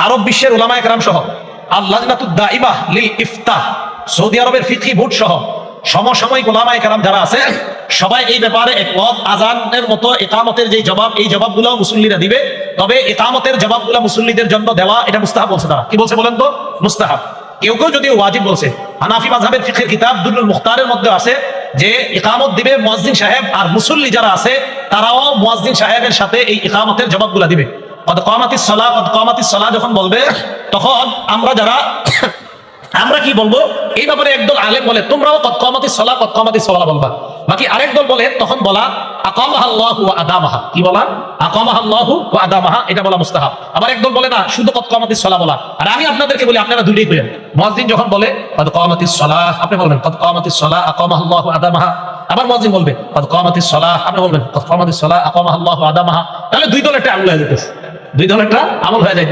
আরব বিশ্বের উলামায়ে কেরাম সহ আল-লাজনাতুদ দাইমা লিল ইফতাহ, সৌদি আরবের ফিকহি বোর্ড সহ সমসাময়িক উলামায়ে কেরাম যারা আছে সবাই এই ব্যাপারে একমত। আজানের মতো ইকামতের যে জবাব, এই জবাবগুলো মুসল্লিরা দিবে, তবে ইকামতের জবাবগুলো মুসল্লিদের জন্য দেওয়া এটা মুস্তাহাব বলছে তারা। কি বলছে বলেন তো? মুস্তাহাব। কেউ কেউ যদিও ওয়াজিব বলছে। হানাফি মাযহাবের ফিকহের কিতাব দুরুল মুখতারের মধ্যে আছে যে ইকামত দিবে মুয়াজ্জিন সাহেব, আর মুসল্লি যারা আছে তারাও মুয়াজ্জিন সাহেবের সাথে এই ইকামতের জবাবগুলো দিবে। কদ কামাতিস সালাহ, কদ কামাতিস সালাহ যখন বলবে, তখন আমরা কি বলবো? এই ব্যাপারে একদল আলেম বলে তোমরাও কদ কামাতিস সালাহ, কদ কামাতিস সালাহ বলবা। বাকি আরেক দল বলে তখন বলা আকামাহাল্লাহু ওয়া আদামাহা। কি বলা? আকামাহাল্লাহু ওয়া আদামাহা, এটা বলা মুস্তাহাব। আবার একদল বলে না, শুধু কদ কামাতিস সালাহ বলা। আর আমি আপনাদেরকে বলি আপনারা দুইটাই করেন। মুয়াজ্জিন যখন বলে কদ কামাতিস সালাহ, আপনি বলবেন কদ কামাতিস সালাহ আকামাহাল্লাহু ওয়া আদামাহা। আবার মুয়াজ্জিন বলবে কদ কামাতিস সালাহ, আপনি বলবেন কদ কামাতিস সালাহ আকামাহাল্লাহু ওয়া আদামাহা। তাহলে দুই দল একটা আমল হয়ে যেতেছে, দুই দল একটা আমল হয়ে যাইতেছে।